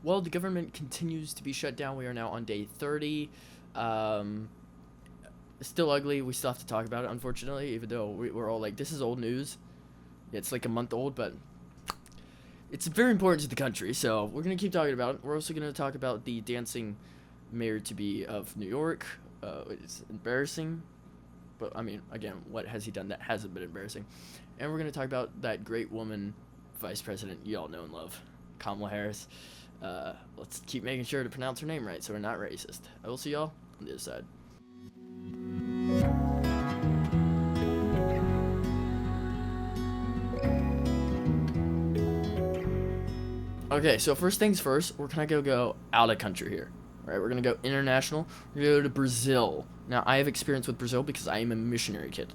Well, the government continues to be shut down. We are now on day 30. Um, Still ugly. We still have to talk about it, unfortunately, even though we're all like, this is old news. It's like a month old, but it's very important to the country, so we're going to keep talking about it. We're also going to talk about the dancing mayor-to-be of New York. It's embarrassing, but, I mean, again, what has he done that hasn't been embarrassing? And we're going to talk about that great woman, vice president you all know and love, Kamala Harris. Let's keep making sure to pronounce her name right so we're not racist. I will see y'all on the other side. Okay, so first things first, we're gonna go out of country here. All right, we're gonna go international. We're gonna go to Brazil. Now, I have experience with Brazil because I am a missionary kid,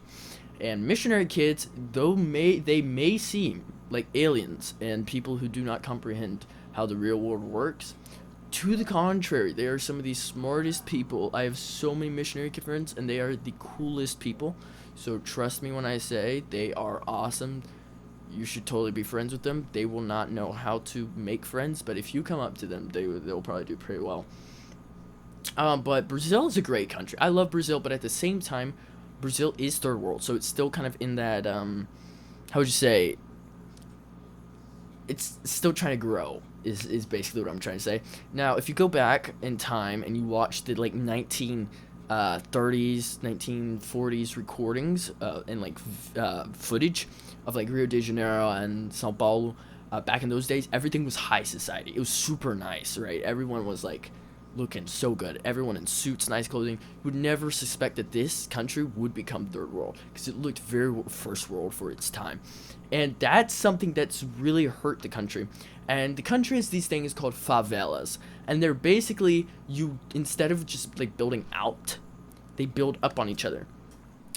and missionary kids, they may seem like aliens and people who do not comprehend how the real world works. To the contrary, they are some of the smartest people. I have so many missionary kid friends, and they are the coolest people. So trust me when I say they are awesome. You should totally be friends with them. They will not know how to make friends, but if you come up to them, they'll probably do pretty well. But Brazil is a great country. I love Brazil, but at the same time, Brazil is third world, so it's still kind of in that how would you say? It's still trying to grow. Is basically what I'm trying to say. Now, if you go back in time and you watch the like 1930s, 1940s recordings and like footage of like Rio de Janeiro and Sao Paulo, back in those days, everything was high society. It was super nice, right? Everyone was like looking so good. Everyone in suits, nice clothing. You would never suspect that this country would become third world because it looked very first world for its time. And that's something that's really hurt the country. And the country has these things called favelas. And they're basically, you, instead of just like building out, they build up on each other.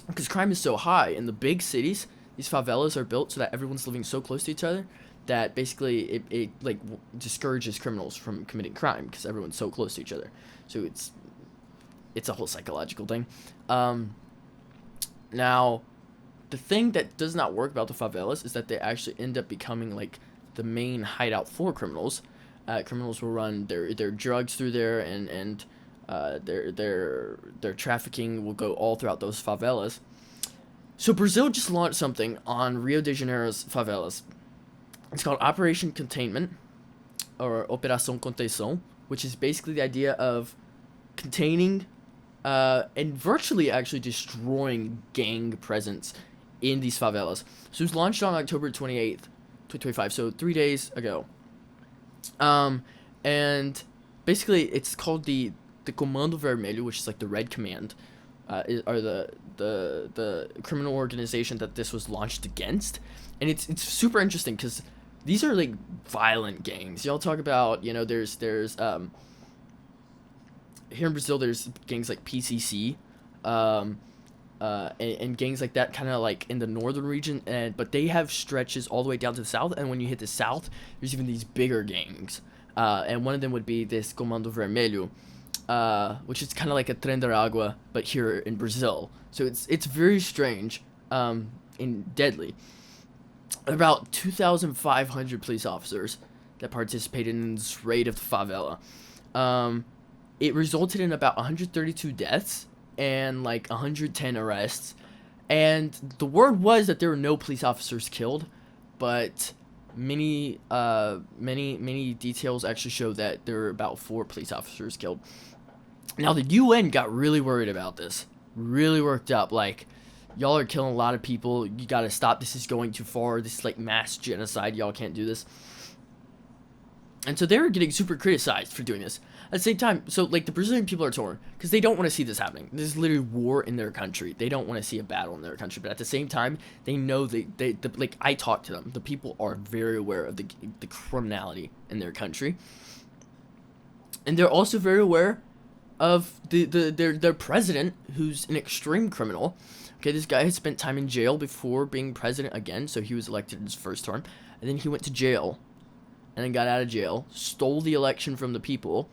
Because crime is so high in the big cities, these favelas are built so that everyone's living so close to each other that basically it like discourages criminals from committing crime because everyone's so close to each other. So it's a whole psychological thing. Now, the thing that does not work about the favelas is that they actually end up becoming like the main hideout for criminals. Criminals will run their drugs through there, and their trafficking will go all throughout those favelas. So Brazil just launched something on Rio de Janeiro's favelas. It's called Operation Containment, or Operação Contenção, which is basically the idea of containing and virtually actually destroying gang presence in these favelas. So it was launched on October 28th, 2025, so 3 days ago. And basically it's called the Comando Vermelho, which is like the Red Command, are the criminal organization that this was launched against. And it's super interesting because these are like violent gangs. Y'all talk about, there's here in Brazil there's gangs like PCC, and gangs like that kind of like in the northern region, but they have stretches all the way down to the south, and when you hit the south, there's even these bigger gangs, and one of them would be this Comando Vermelho, which is kind of like a Tren de Agua, but here in Brazil. So it's very strange, and deadly. About 2,500 police officers that participated in this raid of the favela. It resulted in about 132 deaths and like 110 arrests. And the word was that there were no police officers killed, but many details actually show that there were about 4 police officers killed. Now the UN got really worried about this, really worked up, like, y'all are killing a lot of people, you gotta stop, this is going too far, this is like mass genocide, y'all can't do this. And so they were getting super criticized for doing this. At the same time, so like the Brazilian people are torn because they don't want to see this happening. This is literally war in their country. They don't want to see a battle in their country. But at the same time, they know like I talk to them. The people are very aware of the criminality in their country, and they're also very aware of their president, who's an extreme criminal. Okay, this guy had spent time in jail before being president again, so he was elected in his first term, and then he went to jail, and then got out of jail, stole the election from the people,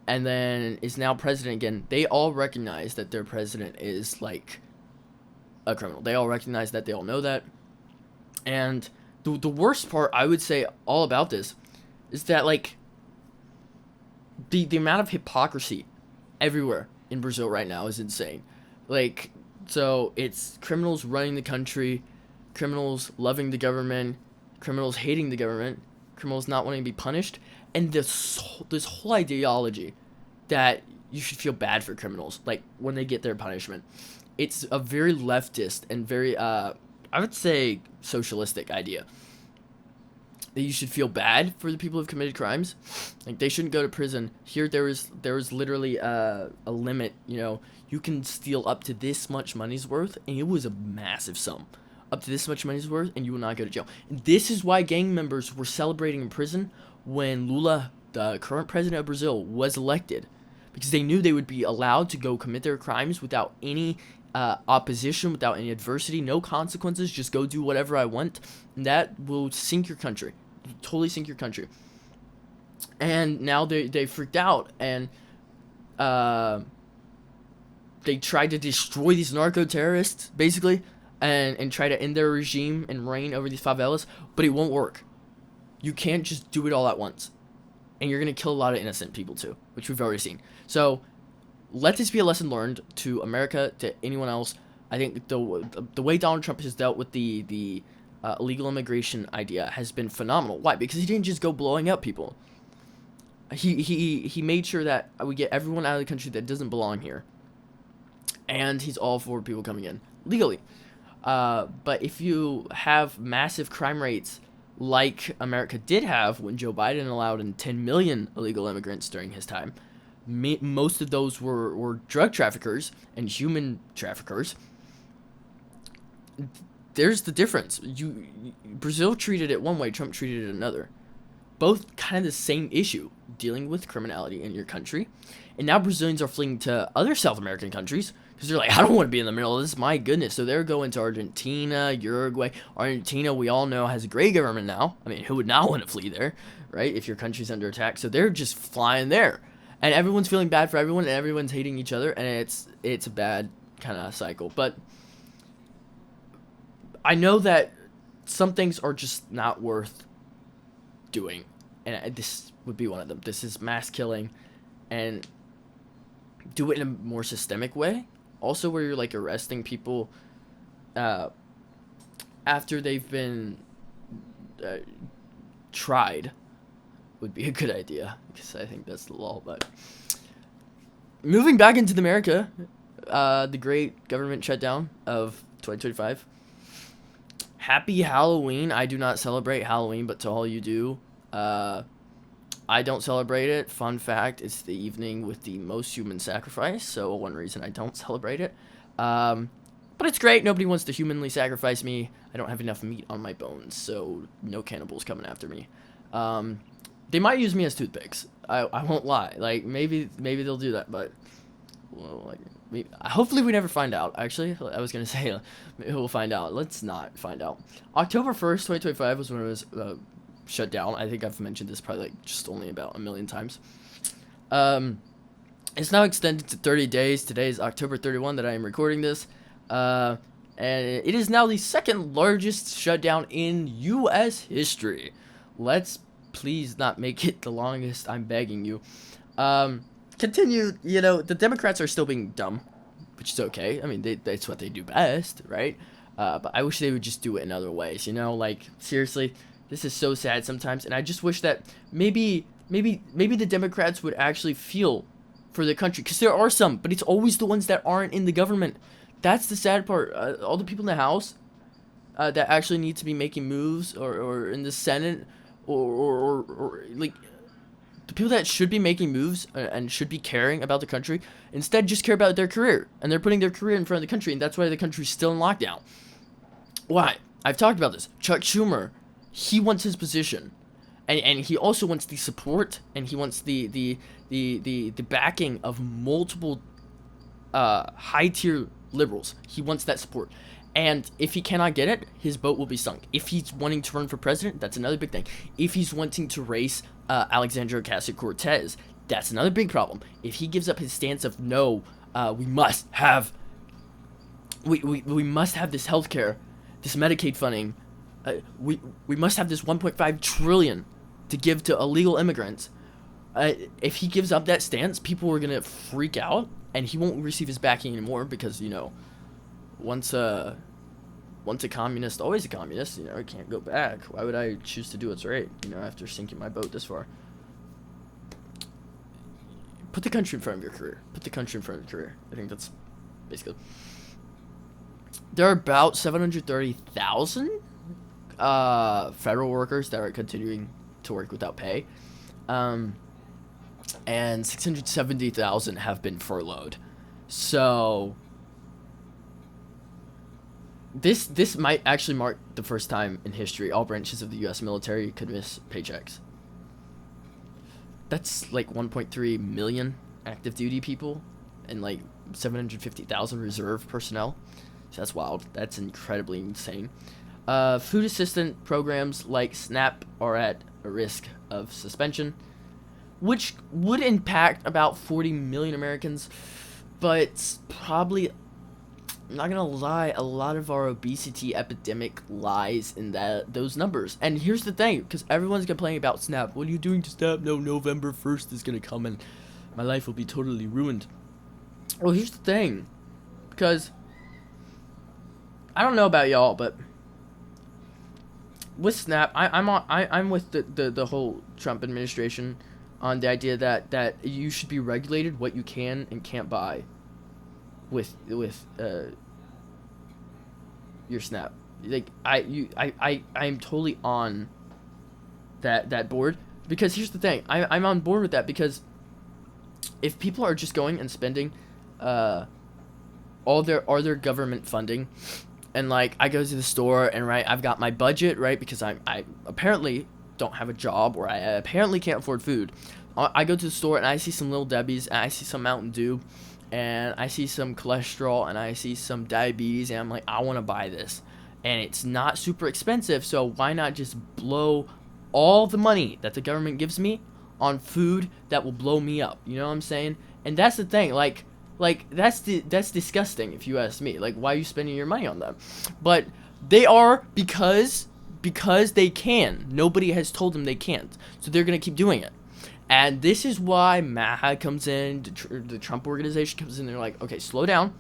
and then is now president again. They all recognize that their president is, like, a criminal. They all recognize that. They all know that. And the worst part, I would say, all about this, is that, like, the amount of hypocrisy everywhere in Brazil right now is insane. Like, so it's criminals running the country, criminals loving the government, criminals hating the government, criminals not wanting to be punished, and this whole ideology that you should feel bad for criminals, like, when they get their punishment. It's a very leftist and very, I would say, socialistic idea. That you should feel bad for the people who've committed crimes. Like, they shouldn't go to prison. Here, there was literally a limit, you know. You can steal up to this much money's worth, and it was a massive sum. Up to this much money's worth, and you will not go to jail. And this is why gang members were celebrating in prison when Lula, the current president of Brazil, was elected. Because they knew they would be allowed to go commit their crimes without any opposition, without any adversity, no consequences, just go do whatever I want. And that will sink your country. Totally sink your country. And now they freaked out, and they tried to destroy these narco-terrorists, basically, and try to end their regime and reign over these favelas, but it won't work. You can't just do it all at once. And you're going to kill a lot of innocent people too, which we've already seen. So let this be a lesson learned to America, to anyone else. I think the way Donald Trump has dealt with the illegal immigration idea has been phenomenal. Why? Because he didn't just go blowing up people. He made sure that we get everyone out of the country that doesn't belong here. And he's all for people coming in legally. But if you have massive crime rates like America did have when Joe Biden allowed in 10 million illegal immigrants during his time, most of those were drug traffickers and human traffickers. There's the difference. Brazil treated it one way, Trump treated it another. Both kind of the same issue, dealing with criminality in your country. And now Brazilians are fleeing to other South American countries because they're like, I don't want to be in the middle of this, my goodness. So they're going to Argentina, Uruguay. Argentina, we all know, has a great government now. I mean, who would not want to flee there, right, if your country's under attack? So they're just flying there. And everyone's feeling bad for everyone, and everyone's hating each other, and it's a bad kind of cycle. But I know that some things are just not worth doing, and this would be one of them. This is mass killing, and do it in a more systemic way. Also, where you're like arresting people after they've been tried would be a good idea, because I think that's the law. But moving back into America, the great government shutdown of 2025. Happy Halloween. I do not celebrate Halloween, but to all you do, I don't celebrate it. Fun fact, it's the evening with the most human sacrifice, so one reason I don't celebrate it. But it's great. Nobody wants to humanly sacrifice me. I don't have enough meat on my bones, so no cannibals coming after me. They might use me as toothpicks. I won't lie. Like, maybe they'll do that, but well, like, hopefully we never find out. Actually, I was gonna say we'll find out. Let's not find out. October 1st, 2025 was when it was shut down. I think I've mentioned this probably like just only about a million times. It's now extended to 30 days. Today is October 31 that I am recording this. And it is now the second largest shutdown in U.S. history. Let's please not make it the longest. I'm begging you. Continue. You know, the Democrats are still being dumb, which is okay. I mean, that's what they do best, right? But I wish they would just do it in other ways. You know, like, seriously, this is so sad sometimes. And I just wish that maybe the Democrats would actually feel for the country, because there are some, but it's always the ones that aren't in the government. That's the sad part. All the people in the House that actually need to be making moves, or in the Senate, or like the people that should be making moves and should be caring about the country, instead just care about their career, and they're putting their career in front of the country, and that's why the country's still in lockdown. Why? I've talked about this. Chuck Schumer, he wants his position, and he also wants the support, and he wants the backing of multiple high tier liberals. He wants that support. And if he cannot get it, his boat will be sunk. If he's wanting to run for president, that's another big thing. If he's wanting to race Alexandria Ocasio-Cortez, that's another big problem. If he gives up his stance of no, we must have this healthcare, this Medicaid funding, we must have this 1.5 trillion to give to illegal immigrants. if he gives up that stance, people are gonna freak out, and he won't receive his backing anymore because, once a communist, always a communist. I can't go back. Why would I choose to do what's right? After sinking my boat this far. Put the country in front of your career. Put the country in front of your career. I think that's basically. There are about 730,000 federal workers that are continuing to work without pay, and 670,000 have been furloughed. So this might actually mark the first time in history all branches of the U.S. military could miss paychecks. That's like 1.3 million active duty people and like 750,000 reserve personnel. So that's wild. That's incredibly insane. Food assistance programs like SNAP are at a risk of suspension, which would impact about 40 million Americans, but probably, I'm not gonna lie, a lot of our obesity epidemic lies in those numbers. And here's the thing, because everyone's complaining about SNAP. What are you doing to SNAP? No, November 1st is gonna come and my life will be totally ruined. Well, here's the thing, because I don't know about y'all, but with SNAP, I'm with the whole Trump administration on the idea that you should be regulated what you can and can't buy with your SNAP. Like I'm totally on that board, because here's the thing, I'm on board with that, because if people are just going and spending all their government funding, and like I go to the store and right, I've got my budget, right, because I apparently don't have a job, or I apparently can't afford food. I go to the store and I see some Little Debbie's, and I see some Mountain Dew, and I see some cholesterol, and I see some diabetes, and I'm like, I want to buy this, and it's not super expensive, so why not just blow all the money that the government gives me on food that will blow me up? You know what I'm saying? And that's the thing, like that's disgusting if you ask me. Like, why are you spending your money on them? But they are, because they can. Nobody has told them they can't, so they're gonna keep doing it. And this is why MAHA comes in, the Trump organization comes in. They're like, okay, slow down.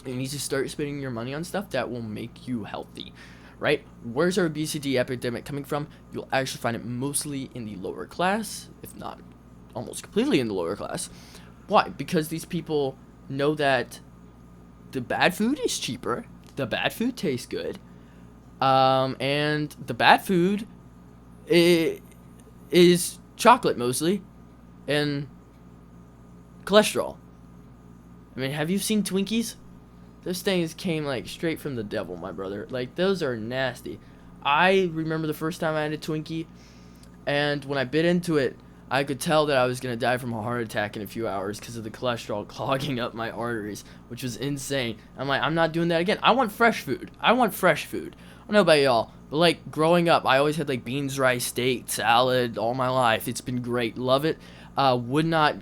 You need to start spending your money on stuff that will make you healthy, right? Where's our obesity epidemic coming from? You'll actually find it mostly in the lower class, if not almost completely in the lower class. Why? Because these people know that the bad food is cheaper, the bad food tastes good, and the bad food is chocolate mostly, and cholesterol. I mean, have you seen Twinkies? Those things came like straight from the devil, my brother. Like, those are nasty. I remember the first time I had a Twinkie, and when I bit into it, I could tell that I was gonna die from a heart attack in a few hours because of the cholesterol clogging up my arteries, which was insane. I'm like, I'm not doing that again. I want fresh food. I don't know about y'all, but like growing up, I always had like beans, rice, steak, salad all my life. It's been great. Love it. Would not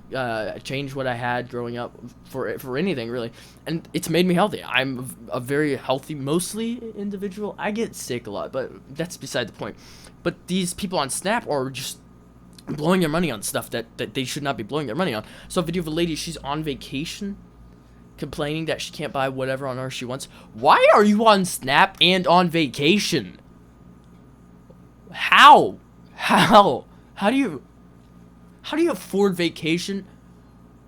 change what I had growing up for anything, really. And it's made me healthy. I'm a very healthy, mostly individual. I get sick a lot, but that's beside the point. But these people on Snap are just blowing their money on stuff that they should not be blowing their money on. So a video of a lady, she's on vacation, complaining that she can't buy whatever on earth she wants. Why are you on Snap and on vacation? How do you afford vacation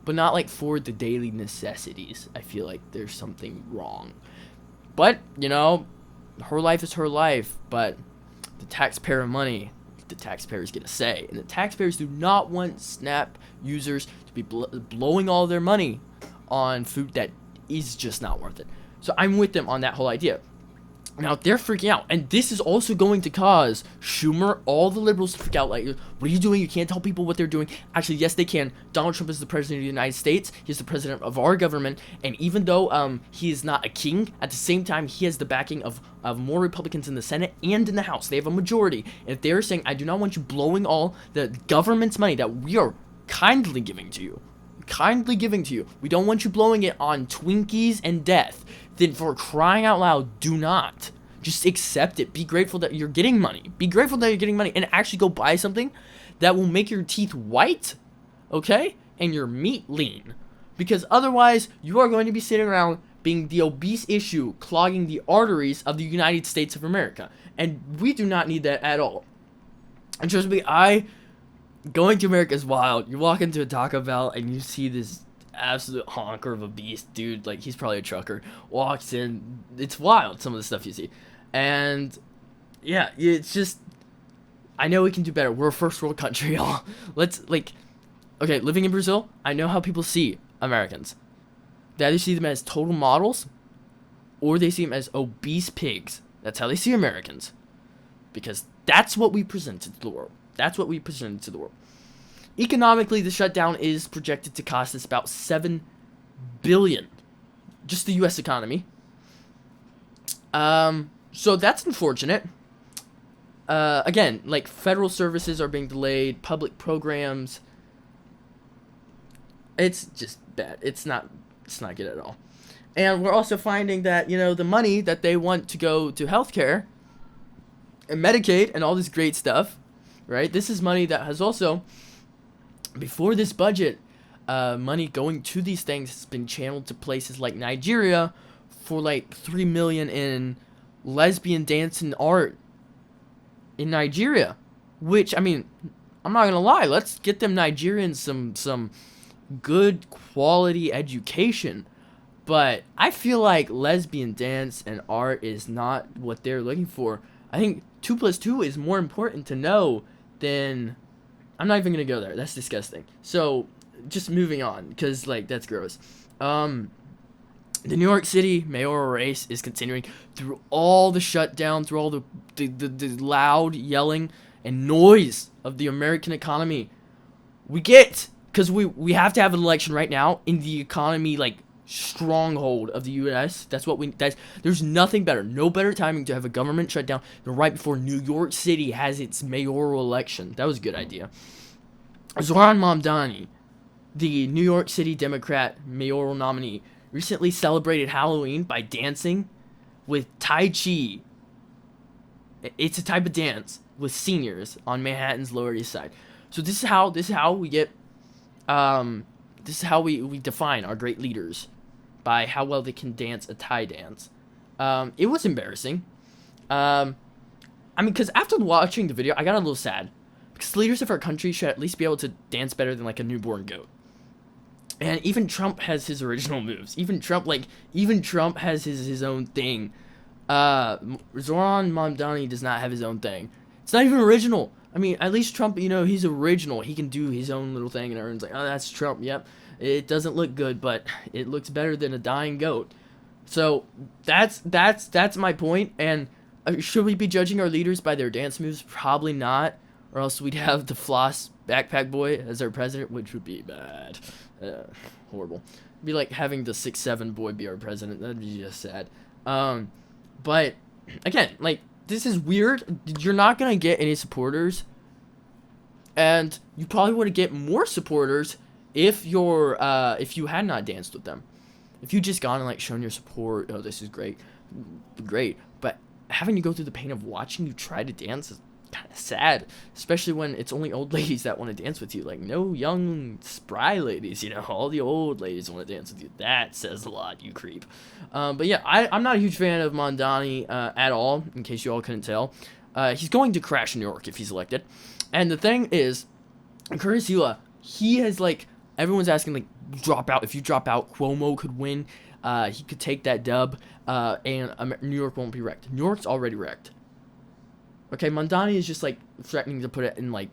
but not like afford the daily necessities? I feel like there's something wrong. But her life is her life, but the taxpayer money, the taxpayers get a say, and the taxpayers do not want Snap users to be blowing all their money on food that is just not worth it. So I'm with them on that whole idea. Now they're freaking out, and this is also going to cause Schumer, all the liberals, to freak out. Like, what are you doing? You can't tell people what they're doing. Actually, yes, they can. Donald Trump is the president of the United States. He's the president of our government, and even though he is not a king, at the same time he has the backing of more Republicans in the Senate and in the House. They have a majority. And if they're saying, I do not want you blowing all the government's money that we are kindly giving to you, we don't want you blowing it on Twinkies and death, then for crying out loud, do not. Just accept it. Be grateful that you're getting money. And actually go buy something that will make your teeth white, okay, and your meat lean. Because otherwise, you are going to be sitting around being the obese issue clogging the arteries of the United States of America. And we do not need that at all. And trust me, going to America is wild. You walk into a Taco Bell and you see this absolute honker of a beast dude, like he's probably a trucker, walks in. It's wild, some of the stuff you see. And yeah, it's just, I know we can do better. We're a first world country, y'all. Let's, like, okay, living in Brazil, I know how people see Americans. They either see them as total models, or they see them as obese pigs. That's how they see Americans. Because that's what we presented to the world. That's what we presented to the world. Economically, the shutdown is projected to cost us about $7 billion. Just the U.S. economy. So that's unfortunate. Again, like, federal services are being delayed, public programs. It's just bad. It's not good at all. And we're also finding that, you know, the money that they want to go to healthcare and Medicaid and all this great stuff, right? This is money that has also, before this budget, money going to these things has been channeled to places like Nigeria for like $3 million in lesbian dance and art in Nigeria. Which, I mean, I'm not gonna lie, let's get them Nigerians some good quality education. But I feel like lesbian dance and art is not what they're looking for. I think 2 plus 2 is more important to know than... I'm not even going to go there. That's disgusting. So, just moving on, because, like, that's gross. The New York City mayoral race is continuing through all the shutdown, through all the loud yelling and noise of the American economy. Because we have to have an election right now in the economy, like, stronghold of the U.S. There's nothing better, no better timing to have a government shutdown than right before New York City has its mayoral election. That was a good idea. Zohran Mamdani, the New York City Democrat mayoral nominee, recently celebrated Halloween by dancing with Tai Chi. It's a type of dance with seniors on Manhattan's Lower East Side. So this is how we get this is how we define our great leaders, by how well they can dance a Thai dance. It was embarrassing. I mean, because after watching the video, I got a little sad. Because the leaders of our country should at least be able to dance better than, like, a newborn goat. And even Trump has his original moves. Even Trump has his own thing. Zohran Mamdani does not have his own thing. It's not even original. I mean, at least Trump, you know, he's original. He can do his own little thing, and everyone's like, oh, that's Trump. Yep. It doesn't look good, but it looks better than a dying goat. So that's my point. And should we be judging our leaders by their dance moves? Probably not. Or else we'd have the floss backpack boy as our president, which would be bad. Horrible. It'd be like having the 6'7" boy be our president. That'd be just sad. But again, like, this is weird. You're not gonna get any supporters, and you probably would get more supporters if you had not danced with them. If you just gone and, like, shown your support, oh, this is great, but having to go through the pain of watching you try to dance is kind of sad, especially when it's only old ladies that want to dance with you. Like, no young spry ladies, you know, all the old ladies want to dance with you. That says a lot, you creep. But yeah, I'm not a huge fan of Mamdani at all, in case you all couldn't tell. He's going to crash New York if he's elected. And the thing is, Kurisila, he has, like, everyone's asking, like, drop out. If you drop out, Cuomo could win. He could take that dub, and New York won't be wrecked. New York's already wrecked. Okay, Mamdani is just, like, threatening to put it in, like,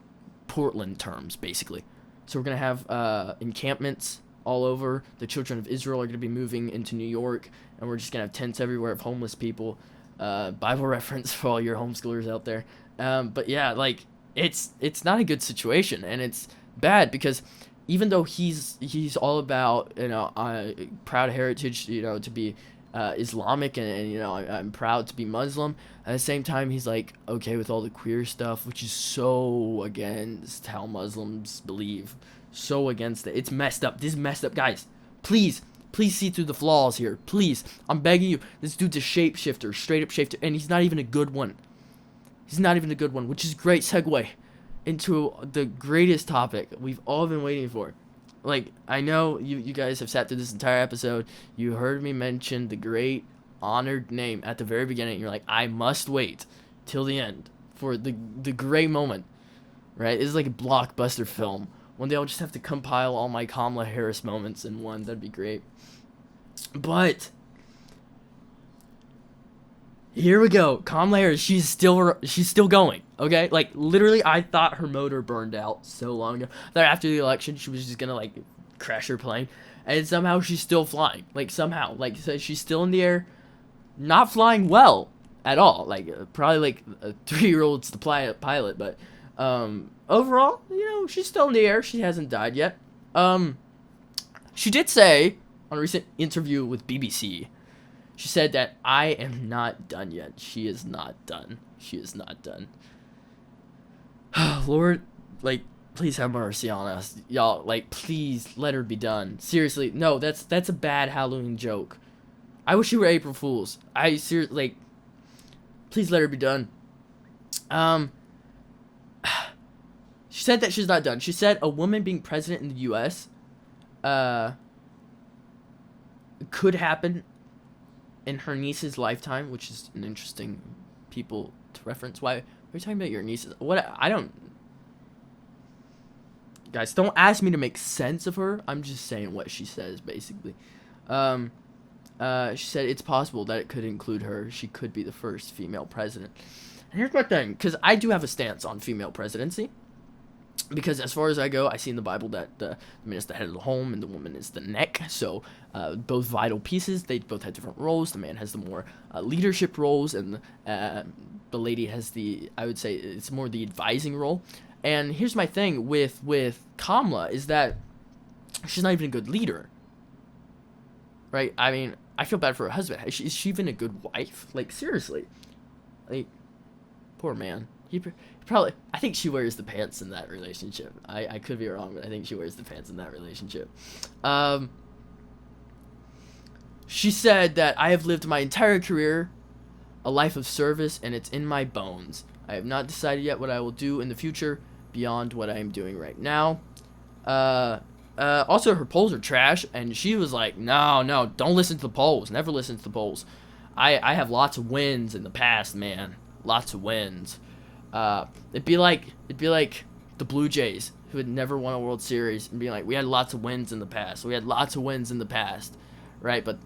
Portland terms, basically. So we're going to have encampments all over. The children of Israel are going to be moving into New York, and we're just going to have tents everywhere of homeless people. Bible reference for all your homeschoolers out there. But yeah, like, it's not a good situation, and it's bad because even though he's all about, you know, proud heritage, you know, to be Islamic, and you know, I'm proud to be Muslim. At the same time, he's, like, okay with all the queer stuff, which is so against how Muslims believe. So against it. It's messed up. This is messed up, guys. Please see through the flaws here. Please, I'm begging you. This dude's a shapeshifter, straight up shapeshifter, and he's not even a good one. He's not even a good one, which is a great segue into the greatest topic we've all been waiting for. Like, I know you guys have sat through this entire episode. You heard me mention the great honored name at the very beginning. You're like, I must wait till the end for the great moment, right? This is like a blockbuster film. One day I'll just have to compile all my Kamala Harris moments in one. That'd be great. But here we go. Kamala Harris, she's still going. Okay, like literally, I thought her motor burned out so long ago. That after the election, she was just gonna like crash her plane, and somehow she's still flying. Like somehow, like so she's still in the air, not flying well at all. Like probably like a 3-year-old's the pilot, but overall, she's still in the air. She hasn't died yet. She did say on a recent interview with BBC, she said that I am not done yet. She is not done. She is not done. Lord, like, please have mercy on us, y'all. Like, please let her be done. Seriously, no, that's a bad Halloween joke. I wish you were April Fools. I seriously, like, please let her be done. She said that she's not done. She said a woman being president in the U.S. Could happen in her niece's lifetime, which is an interesting people to reference. Why are you talking about your nieces? What? I don't. Guys, don't ask me to make sense of her. I'm just saying what she says, basically. She said it's possible that it could include her. She could be the first female president. And here's my thing, because I do have a stance on female presidency. Because as far as I go, I see in the Bible that the man is the head of the home and the woman is the neck. So both vital pieces, they both have different roles. The man has the more leadership roles, and the lady has the, I would say, it's more the advising role. And here's my thing with Kamala is that she's not even a good leader. Right? I mean, I feel bad for her husband. Is she even a good wife? Like, seriously. Like, poor man. He probably, I think she wears the pants in that relationship. I could be wrong, but I think she wears the pants in that relationship. She said that I have lived my entire career a life of service, and it's in my bones. I have not decided yet what I will do in the future beyond what I am doing right now. Also, her polls are trash, and she was like, no, don't listen to the polls. Never listen to the polls. I have lots of wins in the past, man. Lots of wins. It'd be like the Blue Jays, who had never won a World Series, and being like, we had lots of wins in the past. We had lots of wins in the past, right? But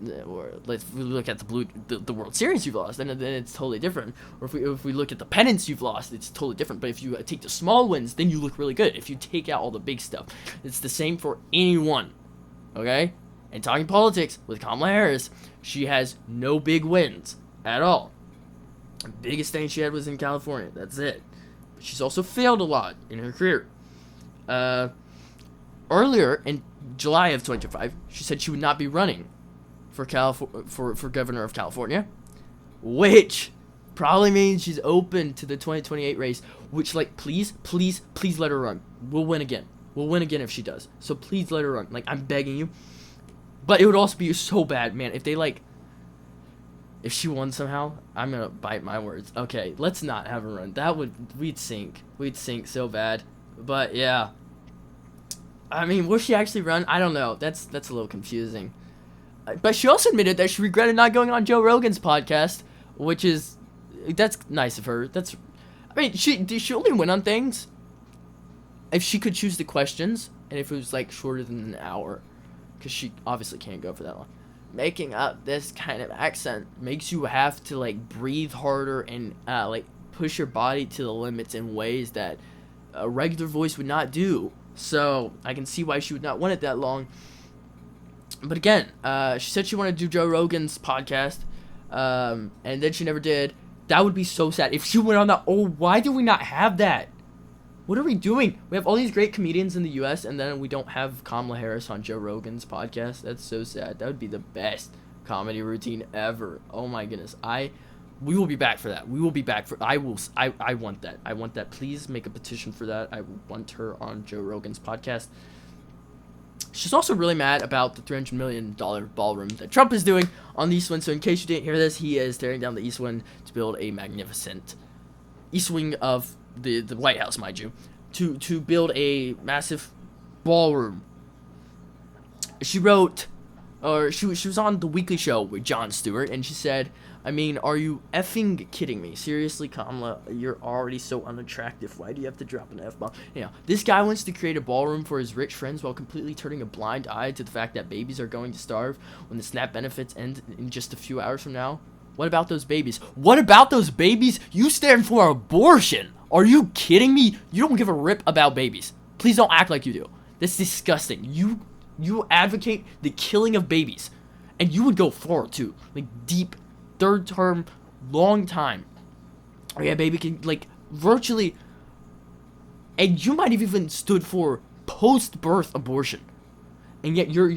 let's look at the World Series you've lost, then it's totally different. Or if we look at the pennants you've lost, it's totally different. But if you take the small wins, then you look really good. If you take out all the big stuff, it's the same for anyone, okay? And talking politics with Kamala Harris, she has no big wins at all. The biggest thing she had was in California. That's it. But she's also failed a lot in her career. Earlier in July of 2025, she said she would not be running for governor of California, which probably means she's open to the 2028 race. Which, like, please let her run. We'll win again. We'll win again if she does. So please let her run. Like, I'm begging you. But it would also be so bad, man, if they if she won somehow. I'm gonna bite my words. Okay, let's not have her run. We'd sink so bad. But yeah, I mean, will she actually run? I don't know. That's a little confusing. But she also admitted that she regretted not going on Joe Rogan's podcast, that's nice of her. I mean, she only went on things if she could choose the questions, and if it was like shorter than an hour, because she obviously can't go for that long. Making up this kind of accent makes you have to like breathe harder and like push your body to the limits in ways that a regular voice would not do. So I can see why she would not want it that long. But again, she said she wanted to do Joe Rogan's podcast, and then she never did. That would be so sad if she went on that. Oh, why do we not have that? What are we doing? We have all these great comedians in the U.S., and then we don't have Kamala Harris on Joe Rogan's podcast. That's so sad. That would be the best comedy routine ever. Oh my goodness. We will be back for that. We will be back for. I want that. I want that. Please make a petition for that. I want her on Joe Rogan's podcast. She's also really mad about the $300 million ballroom that Trump is doing on the East Wing. So in case you didn't hear this, he is tearing down the East Wing to build a magnificent East Wing of the White House, mind you. to build a massive ballroom. She wrote, or she was on the Weekly Show with Jon Stewart, and she said, I mean, are you effing kidding me? Seriously, Kamala, you're already so unattractive. Why do you have to drop an F-bomb? You know, this guy wants to create a ballroom for his rich friends while completely turning a blind eye to the fact that babies are going to starve when the SNAP benefits end in just a few hours from now. What about those babies? What about those babies? You stand for abortion. Are you kidding me? You don't give a rip about babies. Please don't act like you do. That's disgusting. You advocate the killing of babies. And you would go far, too. Like, deep, third term, long time. Oh, yeah, baby can, like, virtually... And you might have even stood for post-birth abortion. And yet you're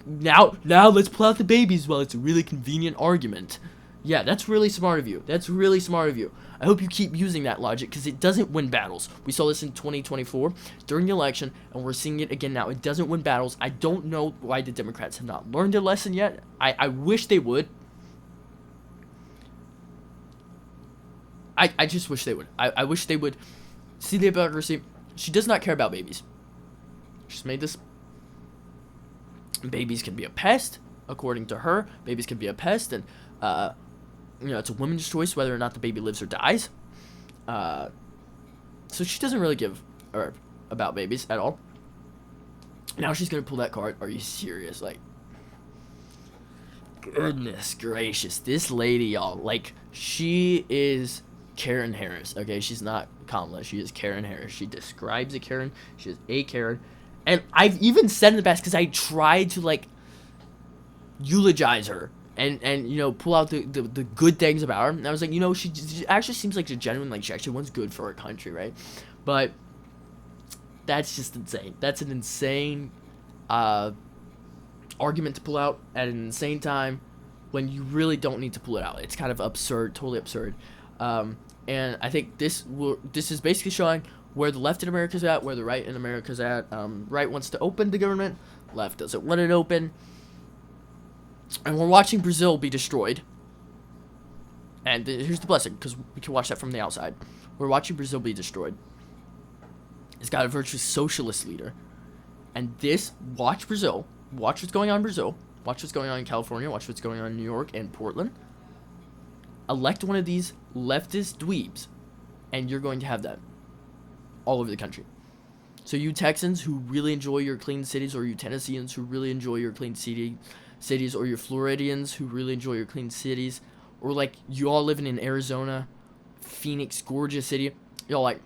now let's pull out the babies. Well, it's a really convenient argument. Yeah, that's really smart of you. That's really smart of you. I hope you keep using that logic, because it doesn't win battles. We saw this in 2024 during the election, and we're seeing it again now. It doesn't win battles. I don't know why the Democrats have not learned their lesson yet. I wish they would. I just wish they would. I wish they would see the hypocrisy. She does not care about babies. She's made this. Babies can be a pest, according to her. Babies can be a pest, and it's a woman's choice whether or not the baby lives or dies. So she doesn't really give about babies at all. Now she's gonna pull that card. Are you serious? Like, goodness gracious, this lady, y'all. Like, she is Karen Harris. Okay, she's not Kamala. She is Karen Harris. She describes a Karen. She is a Karen. And I've even said in the past, because I tried to, like, eulogize her and pull out the good things about her. And I was like, she actually seems like a genuine, like, she actually wants good for her country, right? But that's just insane. That's an insane argument to pull out at an insane time when you really don't need to pull it out. It's kind of absurd, totally absurd. And I think this is basically showing where the left in America is at, where the right in America is at. Right wants to open the government, left doesn't want it open. And we're watching Brazil be destroyed. And here's the blessing, because we can watch that from the outside. We're watching Brazil be destroyed. It's got a virtuous socialist leader. And watch Brazil. Watch what's going on in Brazil. Watch what's going on in California. Watch what's going on in New York and Portland. Elect one of these leftist dweebs, and you're going to have that all over the country. So you Texans who really enjoy your clean cities, or you Tennesseans who really enjoy your clean cities, or your Floridians who really enjoy your clean cities, or like you all living in Arizona, Phoenix, gorgeous city, y'all, like,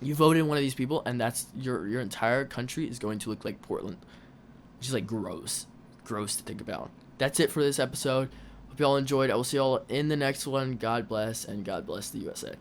you voted in one of these people, and that's your entire country is going to look like Portland, which is like gross to think about. That's it for this episode. Hope y'all enjoyed. I will see y'all in the next one. God bless, and God bless the USA.